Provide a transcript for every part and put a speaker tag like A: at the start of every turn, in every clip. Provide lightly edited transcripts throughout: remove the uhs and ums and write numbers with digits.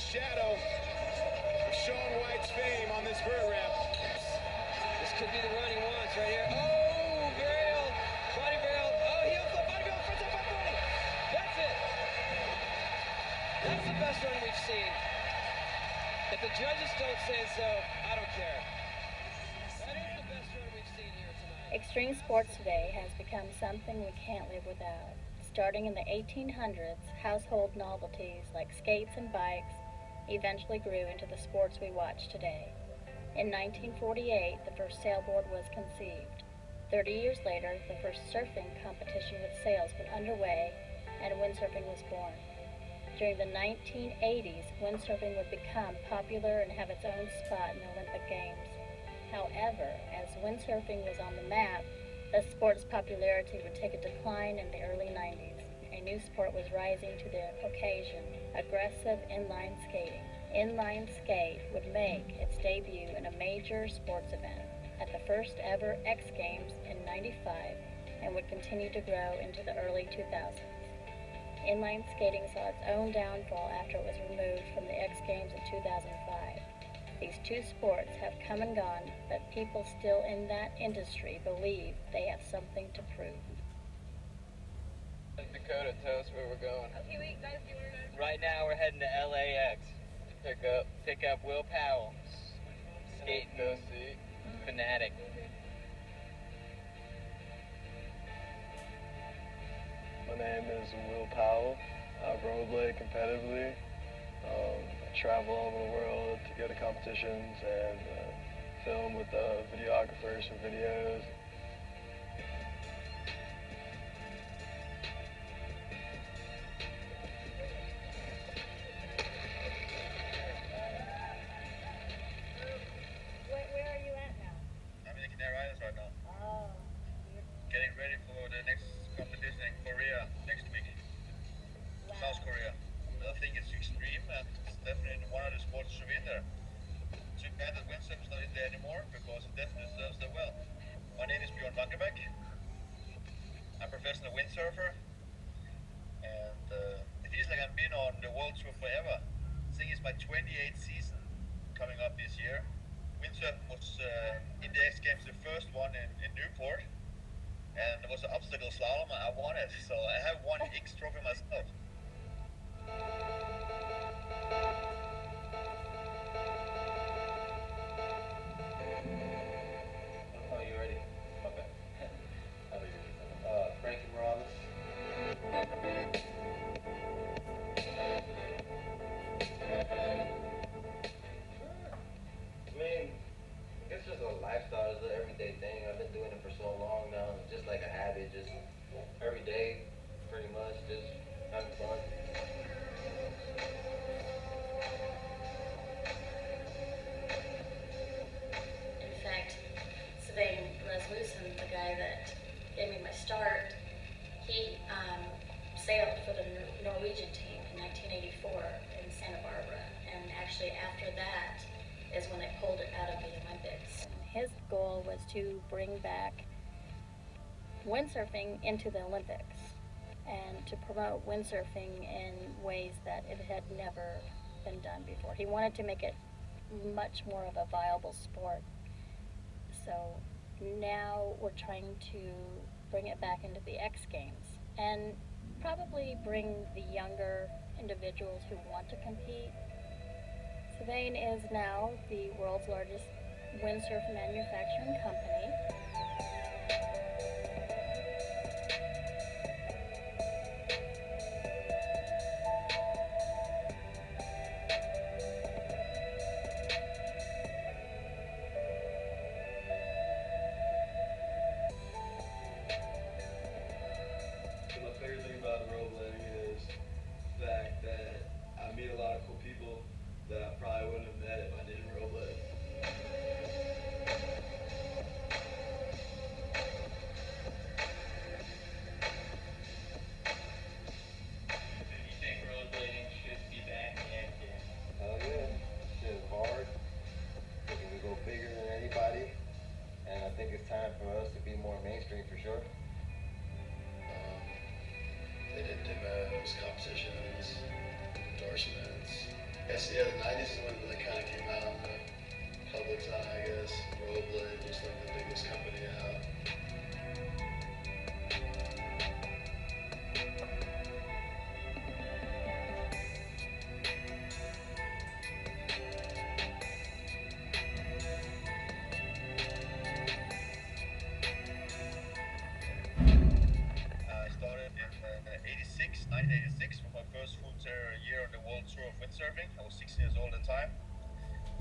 A: shadow of Shaun White's fame on this vert ramp.
B: This could be the run he wants right here. Oh, varial, body varial. Oh, heel flip, body varial, front side 540. That's it. That's the best run we've seen. If the judges don't say so, I don't care. That is the best run we've seen here tonight.
C: Extreme sports today has become something we can't live without. Starting in the 1800s, household novelties like skates and bikes eventually grew into the sports we watch today. In 1948, the first sailboard was conceived. 30 years later, the first surfing competition with sails went underway, and windsurfing was born. During the 1980s, windsurfing would become popular and have its own spot in the Olympic Games. However, as windsurfing was on the map, the sport's popularity would take a decline in the early 90s. A new sport was rising to the occasion: aggressive inline skating. Inline skate would make its debut in a major sports event at the first ever Xgames in '95 and would continue to grow into the early 2000s. Inline skating saw its own downfall after it was removed from the Xgames in 2005. These two sports have come and gone, but people still in that industry believe they have something to prove.
D: Dakota, tell us where we're going.
E: Okay, wait, guys, do you want to...
D: Right now we're heading to LAX to pick up Will Powell, skating fanatic.
F: My name is Will Powell. I rollerblade competitively. I travel all over the world to go to competitions and film with videographers for videos.
C: Where are you at now?
G: I'm in the Canary Islands right now.
C: Oh.
G: Getting ready for the next competition in Korea next week. South Korea. I think it's extreme and it's definitely one of the sports to be in there. Too bad that windsurf is not in there anymore because it definitely serves them well. My name is Bjorn Vankerbeck. I'm a professional windsurfer and it feels like I've been on the world tour forever. I think it's my 28th season coming up this year. Windsurf was in the X Games, the first one in Newport, and it was an obstacle slalom. I won it, so I have one X trophy myself.
D: Oh, you ready? Okay. Frankie Morales. I mean, it's just a lifestyle, it's an everyday thing. I've been doing it for so long now. It's just like a habit, just every day, pretty much, just having fun.
C: In fact, Sylvain Rasmussen, the guy that gave me my start, he sailed for the Norwegian team in 1984 in Santa Barbara, and actually after that is when they pulled it out of the Olympics. His goal was to bring back windsurfing into the Olympics and to promote windsurfing in ways that it had never been done before. He wanted to make it much more of a viable sport. So now we're trying to bring it back into the X Games and probably bring the younger individuals who want to compete. Sylvain is now the world's largest windsurf manufacturing company.
F: My favorite thing about rollerblading is the fact that I meet a lot of cool people that I probably wouldn't have met if I didn't rollerblade. yeah, the 90s is when it really kind of came out in the public's eye, I guess. Rollerblade was like the biggest company out.
G: I started in 1986, for my first full year on the World Tour of Windsurfing. I was 16 years old at the time.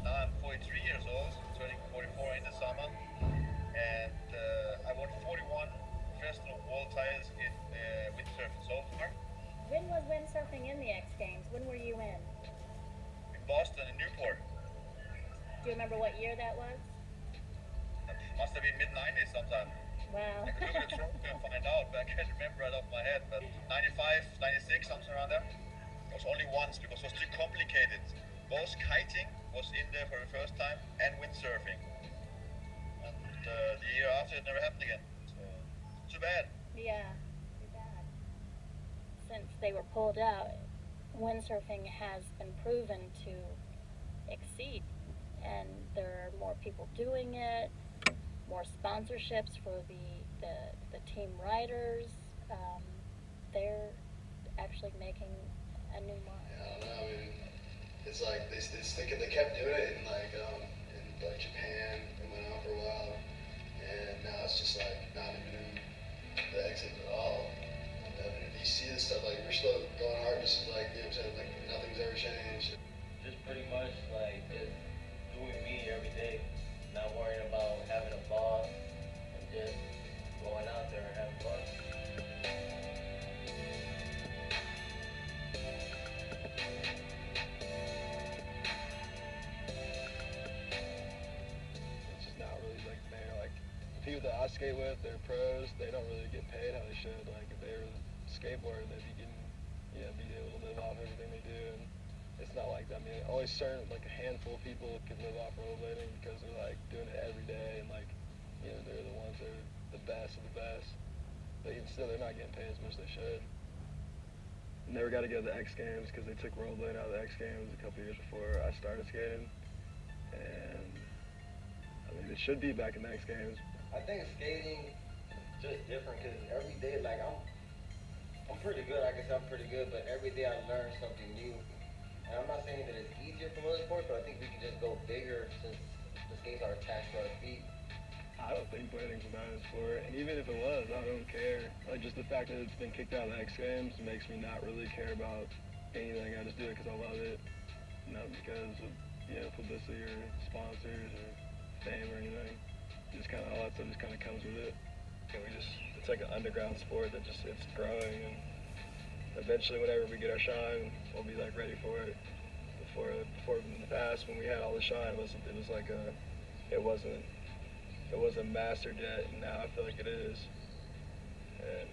G: Now I'm 43 years old, turning 44 in the summer. And I won 41 professional world titles in windsurfing so far.
C: When was windsurfing in the X Games? When were you in?
G: In Boston and Newport.
C: Do you remember what year that was?
G: Must have been mid-90s sometime.
C: Wow.
G: I could look at the trophy and find out, but I can't remember right off my head. But 95, 96, something around there. It was only once because it was too complicated. Both kiting was in there for the first time and windsurfing. And the year after, it never happened again. So, too bad.
C: Yeah, too bad. Since they were pulled out, windsurfing has been proven to exceed, and there are more people doing it, more sponsorships for the team riders. They're actually making a new mark.
F: Yeah, I don't know. I mean, it's like they kept doing it in like Japan. It went on for a while, and now it's just like not even in the exit at all. And if you see this stuff, like we're still going hard, just like you know what I'm saying, like nothing's ever changed.
D: Just pretty much like just doing me every day, not worrying about having a boss, and just going out there and having fun.
F: It's just not really like fair. Like the people that I skate with, they're pros. They don't really get paid how they should. Like if they were skateboarding, they'd be getting, be able to live off everything they do. And it's not like that. I mean, only certain like a handful of people can live off rollerblading because they're like doing it every day and like they're the ones that are the best of the best. But even still, they're not getting paid as much as they should. Never got to go to the X Games because they took rollerblading out of the X Games a couple years before I started skating. And I mean, it should be back in the X Games.
D: I think skating is just different because every day, like I'm pretty good. I guess I'm pretty good, but every day I learn something new. And I'm not saying that it's easier from other sports, but I think we can just go bigger since the skates are attached to our feet.
F: I don't think blading's a bad sport, and even if it was, I don't care. Like, just the fact that it's been kicked out of the X Games makes me not really care about anything. I just do it because I love it, not because of, publicity or sponsors or fame or anything. Just kind of, all that stuff just kind of comes with it. And it's like an underground sport that it's growing, and eventually whenever we get our shine, we'll be like ready for it. Before in the past, when we had all the shine, it was like it wasn't mastered yet, and now I feel like it is. And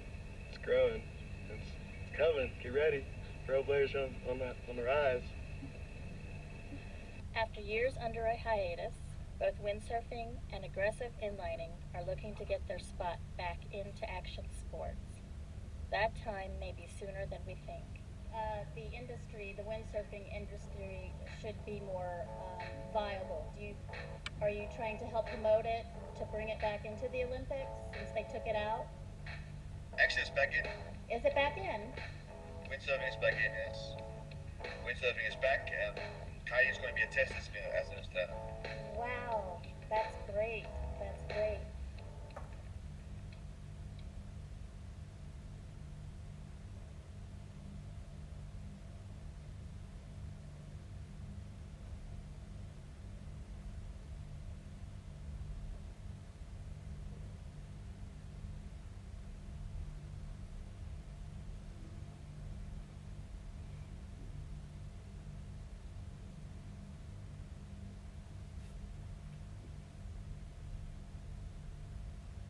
F: it's growing. It's coming. Get ready. Pro players on the rise.
C: After years under a hiatus, both windsurfing and aggressive inlining are looking to get their spot back into action sports. That time may be sooner than we think. The windsurfing industry should be more viable. Are you trying to help promote it, to bring it back into the Olympics since they took it out?
G: Actually, it's back in.
C: Is it back in?
G: Windsurfing is back in, yes. Windsurfing is back, and kiting is going to be a tested spin, as I understand.
C: Wow, that's great. That's great.